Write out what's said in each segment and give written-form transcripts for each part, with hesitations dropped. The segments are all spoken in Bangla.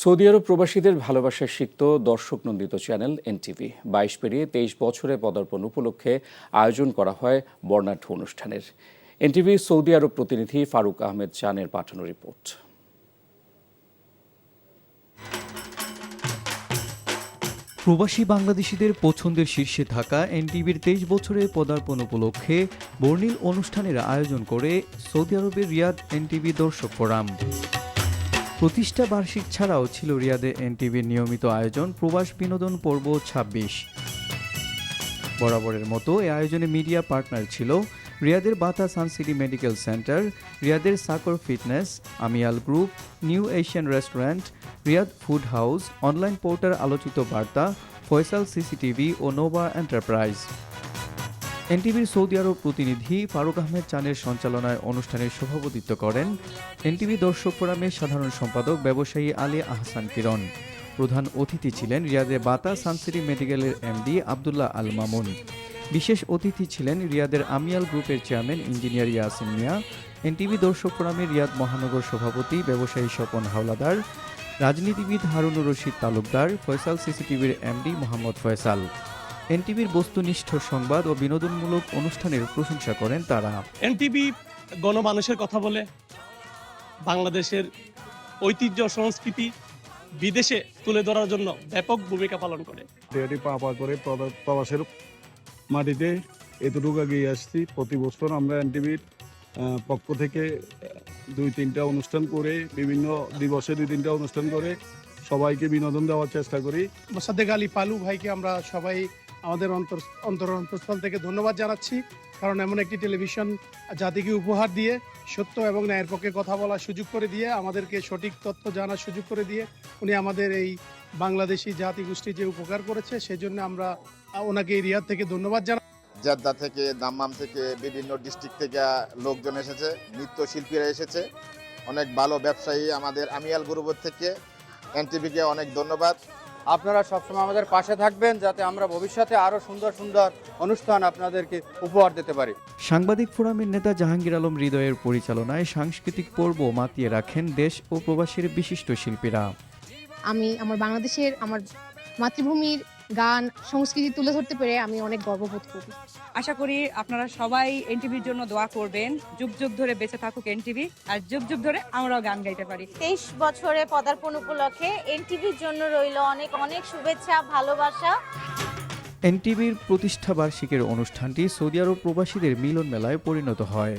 সৌদি আরব প্রবাসীদের ভালোবাসায় সিক্ত দর্শক নন্দিত চ্যানেল এনটিভি 22 পেরিয়ে 23 বছরে পদার্পণ উপলক্ষে আয়োজন করা হয় বর্ণাঢ্য অনুষ্ঠানের। এনটিভি সৌদি আরব প্রতিনিধি ফারুক আহমেদ চানের পাঠানো রিপোর্ট। প্রবাসী বাংলাদেশিদের পছন্দের শীর্ষে থাকা এনটিভির 23 বছরে পদার্পণ উপলক্ষে বর্ণিল অনুষ্ঠানের আয়োজন করে সৌদি আরবের রিয়াদ এনটিভি দর্শক ফোরাম। প্রতিষ্ঠা বার্ষিক ছাড়াও ছিল রিয়াদে এনটিভির নিয়মিত আয়োজন প্রবাস বিনোদন পর্ব 26। বরাবরের মতো এই আয়োজনে মিডিয়া পার্টনার ছিল রিয়াদের বাতা সানসিটি মেডিকেল সেন্টার, রিয়াদের সাকর ফিটনেস, আমিয়াল group, new Asian restaurant, Riyadh food house, online portal আলোচিত বার্তা, ফয়সাল সিসিটিভি ও নোভা এন্টারপ্রাইজ। এনটিভির সৌদি আরব প্রতিনিধি ফারুক আহমেদ চানের সঞ্চালনায় অনুষ্ঠানের সভাপতিত্ব করেন এনটিভি দর্শক ফোরামের সাধারণ সম্পাদক ব্যবসায়ী আলী আহসান কিরণ। প্রধান অতিথি ছিলেন রিয়াদের বাতা সানসিটি মেডিকেলের এমডি আবদুল্লাহ আল মামুন। বিশেষ অতিথি ছিলেন রিয়াদের আমিয়াল গ্রুপের চেয়ারম্যান ইঞ্জিনিয়ার ইয়াসিন মিয়া, এনটিভি দর্শক ফোরামের রিয়াদ মহানগর সভাপতি ব্যবসায়ী স্বপন হাওলাদার, রাজনীতিবিদ হারুনুর রশিদ তালুকদার, ফয়সাল সিসিটিভির এমডি মোহাম্মদ ফয়সাল। এনটিভির বস্তুনিষ্ঠ সংবাদ ও বিনোদনমূলক অনুষ্ঠানের প্রশংসা করেন তারা। এনটিভি গণমানুষের কথা বলে, বাংলাদেশের ঐতিহ্য সংস্কৃতি বিদেশে তুলে ধরার জন্য ব্যাপক ভূমিকা পালন করে। প্রবাসের মাটিতে এতটুকু এগিয়ে আসছি। প্রতি বছর আমরা এনটিভির পক্ষ থেকে 2-3টা অনুষ্ঠান করে, বিভিন্ন দিবসে 2-3টা অনুষ্ঠান করে সবাইকে বিনোদন দেওয়ার চেষ্টা করি। মোসাদ্দেক আলী পালু ভাইকে আমরা সবাই আমাদের অন্তঃস্থল থেকে ধন্যবাদ জানাচ্ছি, কারণ এমন একটি টেলিভিশন জাতিকে উপহার দিয়ে সত্য এবং ন্যায়ের পক্ষে কথা বলার সুযোগ করে দিয়ে, আমাদেরকে সঠিক তথ্য জানার সুযোগ করে দিয়ে উনি আমাদের এই বাংলাদেশি জাতিগোষ্ঠী যে উপকার করেছে, সেজন্য আমরা ওনাকে এই রিয়াদ থেকে ধন্যবাদ জানাই। জেদ্দা থেকে, দাম্মাম থেকে, বিভিন্ন ডিস্ট্রিক্ট থেকে লোকজন এসেছে, নৃত্যশিল্পীরা এসেছে, অনেক ভালো ব্যবসায়ী আমাদের আমিয়াল গ্রুপের থেকে। এনটিভিকে অনেক ধন্যবাদ। আপনারা সবসময় আমাদের পাশে থাকবেন, যাতে আমরা ভবিষ্যতে আরো সুন্দর সুন্দর অনুষ্ঠান আপনাদেরকে উপহার দিতে পারি। সাংবাদিক ফোরামের নেতা জাহাঙ্গীর আলম হৃদয়ের পরিচালনায় সাংস্কৃতিক পর্ব মাতিয়ে রাখেন দেশ ও প্রবাসীর বিশিষ্ট শিল্পীরা। আমি আমার বাংলাদেশের, আমার মাতৃভূমির গান সংস্কৃতি তুলে ধরতে পেরে আমি অনেক গর্ববোধ করি। আশা করি আপনারা সবাই এনটিভির জন্য দোয়া করবেন। যুগ যুগ ধরে বেঁচে থাকুক এনটিভি, আর যুগ যুগ ধরে আমরাও গান গাইতে পারি। 23 বছরে পদার্পণ উপলক্ষে এনটিভির জন্য রইল অনেক অনেক শুভেচ্ছা, ভালোবাসা। এনটিভির প্রতিষ্ঠা বার্ষিকীর অনুষ্ঠানটি সৌদি আরব প্রবাসীদের মিলন মেলায় পরিণত হয়।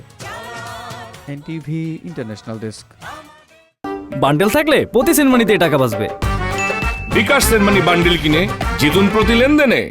NTV international desk. বান্ডেল থাকলে প্রতি সেনমানিতে টাকা বাঁচবে। বিকাশ সেনমানি বান্ডেল কিনে জিতুন প্রতি লেনদেনে।